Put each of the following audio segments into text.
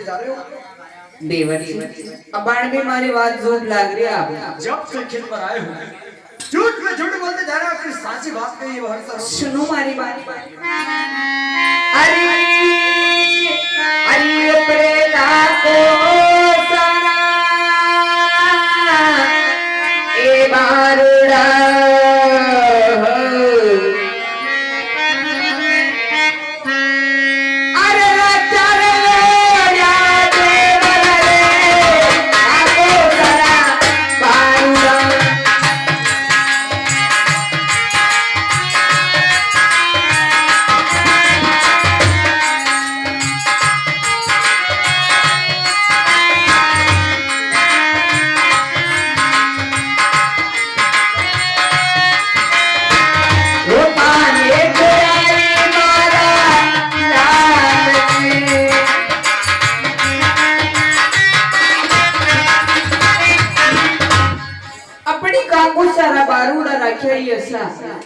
बोलते जा रहे हो? देवर जी अब बाण भी हमारी बात झूठ लाग रही है आप जब से खेत पर आए हो झूठ में झूठ बोलते जा रहे हो, फिर साची बात कही है हर तरफ। सुनो हमारी बात। अरे अरे प्रेता को सारा ए बारुड़ा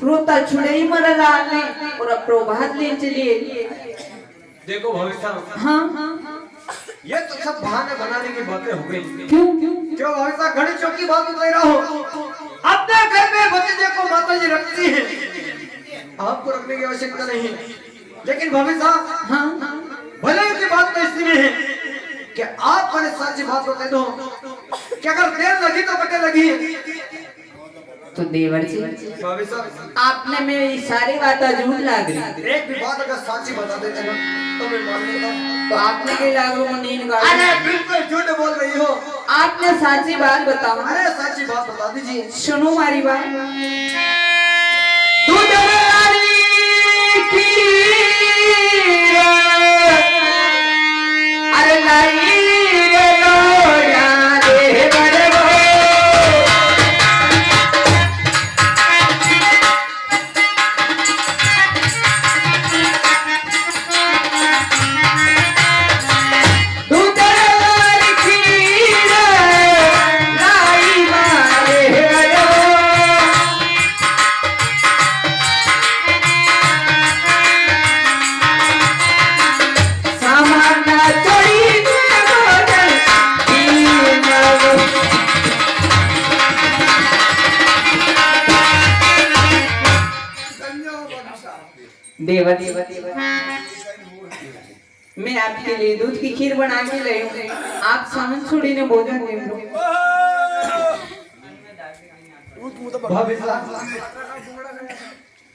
रोता छुड़े ही मर डालने और प्रभात ले चलिए। देखो भविष्य हाँ ये तो सब बहाने बनाने की बातें हो गई। क्यों क्यों क्यों भविष्य घड़ी चौकी बात बता रहा हो? अपने घर में भतीजे को माता जी रखती है, आपको रखने की आवश्यकता नहीं। लेकिन भविष्य हाँ भले की बात तो इसलिए है कि आप मैंने सच्ची बात बता दो कि अगर देर लगी तो बटे लगी। तो देवर जी आपने मेरी सारी बातें झूठ लाग रही। एक भी बात अगर सच्ची बता देते ना तो मैं मान लेता। तो आपने कहीं लागू में नींद गाड़ी। अरे बिल्कुल झूठ बोल रही हो। आपने सच्ची बात बताओ। अरे सच्ची बात बता दीजिए। सुनो हमारी बात। दूध वाली खीर अरे लाई रे लोया रे बड़े देवर मैं आपके लिए दूध की खीर बना के लाई हूँ। आप सामन छोड़ी ने भोजन दे दो।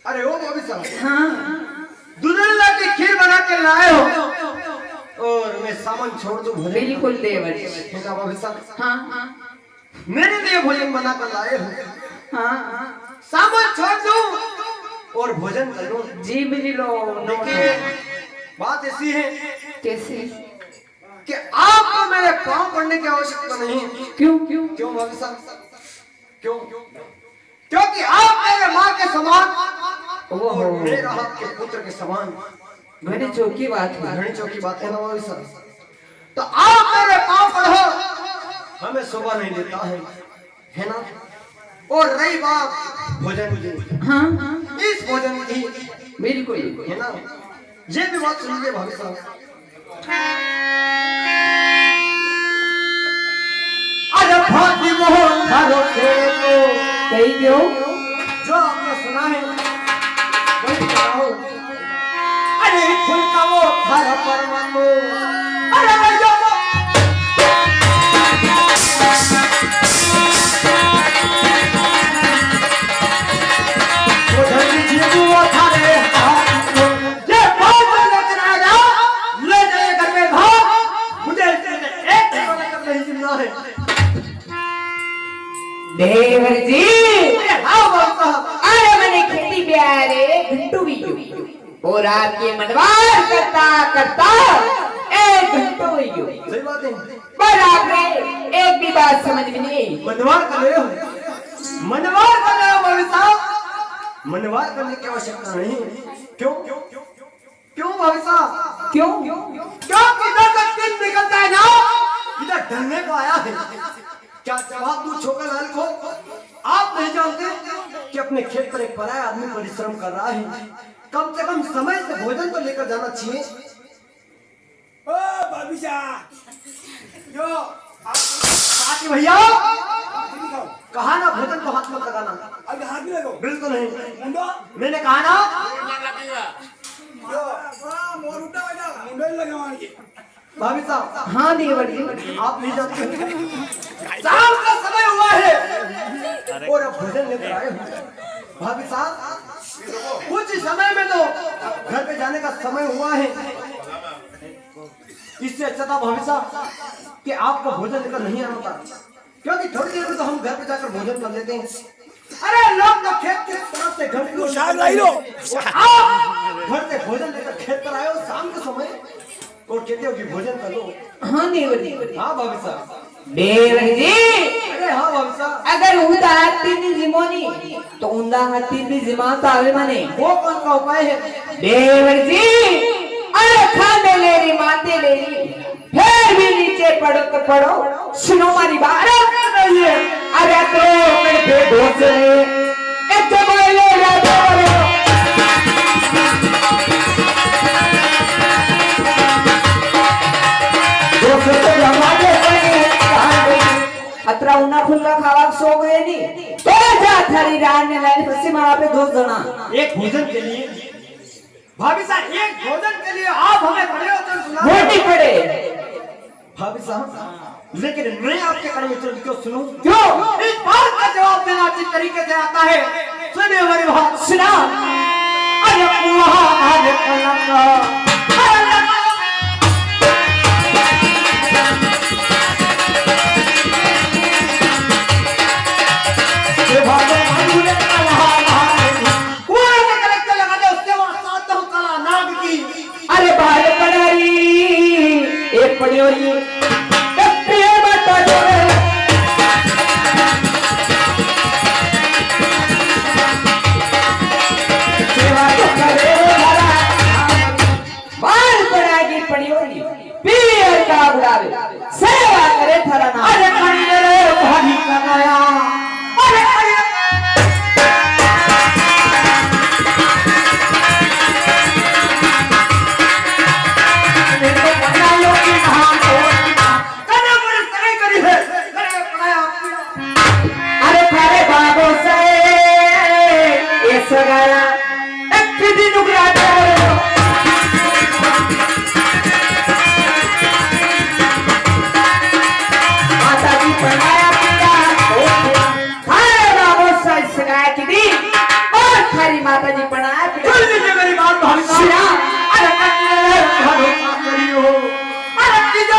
अरे ओ भविष्य हाँ दूल्हा की खीर बना के लाए हो और मैं सामान छोड़ दूं? बिल्कुल देवर भविष्य हाँ मेरे लिए भोजन बना कर लाए हो, हाँ सामान छोड़ दूं और भोजन कर लूं? जी बिल्कुल। देखिए बात ऐसी है कैसे कि आपको मेरे पांव पड़ने की आवश्यकता नहीं। क्यों क्यों क्यों भविष्य? क्यों? क्योंकि आप मेरे माँ के समान और मेरा आपके पुत्र के समान। घनी चौकी बात है। घनी चौकी बात है ना भविष्य? तो आप मेरे पांव पढ़ो, हमें शोभा नहीं देता है ना? और रही बात भोजन, हाँ इस भोजन की बिल्कुल है ना, ये भी बात सुनिए भविष्य। अरे भाती मोहन धारो से कही क्यों जो आपने सुना है वही कहो। अरे फूल का वो धारा परमाणु अरे भैया देवर जी अरे मैंने खेती प्यारे घंटू भी और आपके मनवार करता करता एक घंटू हुई सही बात है, पर आपने एक भी बात समझ में नहीं। मनवार कर रहे हो, मनवार कर रहे हो भाभी साहब, मनवार करने की आवश्यकता नहीं। क्यों क्यों भाभी साहब? क्यों इधर का दिन निकलता है ना, इधर ढलने को आया है। क्या जवाब दूं छोकर लाल को? आप नहीं जानते कि अपने खेत पर एक पराया आदमी परिश्रम कर रहा है, कम से कम समय से भोजन तो लेकर जाना चाहिए। भाभी साहब जो साथी भैया कहा ना भोजन को हाथ मत लगाना। अभी हाथ में लगो बिल्कुल नहीं, मुंडो मैंने कहा ना जो मोर उठा हो जाएगा मुंडो ही लगावानी के भाभी साहब हाँ देवर जी, आप नहीं जानते शाम का समय हुआ है और अब भोजन लेकर आए हो। भाभी साहब कुछ समय में तो घर पे जाने का समय हुआ है, इससे अच्छा था भाभी साहब कि आपको भोजन लेकर नहीं आना था, क्योंकि थोड़ी देर में तो हम घर पे जाकर भोजन कर लेते हैं। अरे लोग तो खेत के तरफ से घर को शाम लाई लो आप घर से भोजन लेकर खेत पर आए हो शाम के समय और कहते हो कि भोजन कर लो। हाँ देवर जी। हाँ भाभी साहब। देवर जी, अरे हाँ भाभी साहब, अगर उदा हाथी भी जिमोनी तो उंदा हाथी भी जिमाता आवे मने। वो कौन सा उपाय है? देवर जी, अरे खाने ले रही माते ले रही फिर भी नीचे पड़ो तो पड़ो, सुनो हमारी बात। अरे तो मेरे बेटों से एक तो बोले अतरा उन्ना खुल्ला खावा सो गए नहीं तो जा थारी रान ने लाइन फंसी मारा पे 2 जना एक भोजन के लिए भाभी साहब, एक भोजन के लिए आप हमें खड़े होकर सुना वोटी पड़े। भाभी साहब, लेकिन मैं आपके खड़े होकर क्यों सुनूं? क्यों? इस बात का जवाब देना जिस तरीके से आता है, सुनिए हमारी बात। सुना। अरे पुआ अरे कलंगा अरे बाल पड़ारी एक पड़ियोरी प्रेम सेवा तो करे बाल पड़ागी पड़ियोरी पीर का बुलावे सेवा करे थारा नाम। अरे भारी लगाया अरे अरे थारे बाबो से ये सगाया एक दिन उगरा माता जी बनाया पिता थारे बाबो से सगाया की दी और थारी माता जी बनाया पिता। सुन लीजिए मेरी बात भाभी साहब। अरे भरोसा करियो अरे कीजिए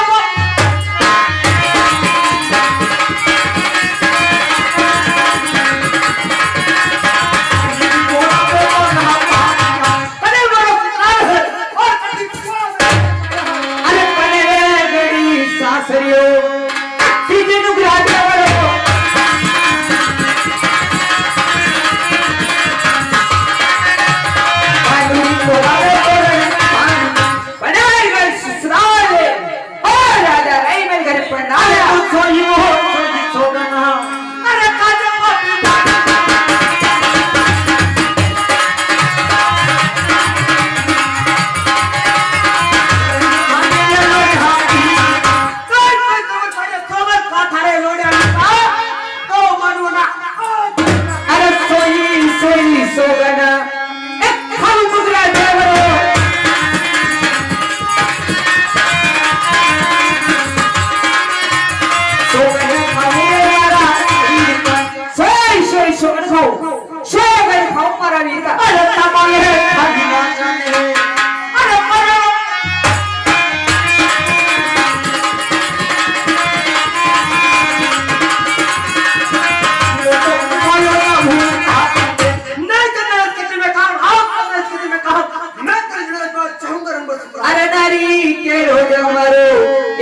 अरे नारी के रोज हमारो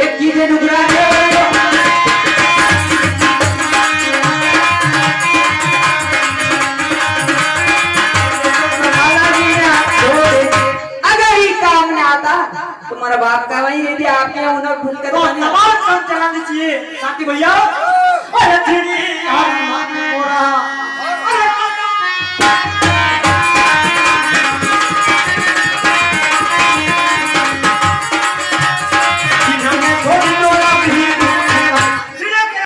एक कीजे नुकरा अगर ही काम में आता तुम्हारा बाप का वही यदि आपके यहाँ उन्हें खुल कर चला दीजिए साथी भैया। अरे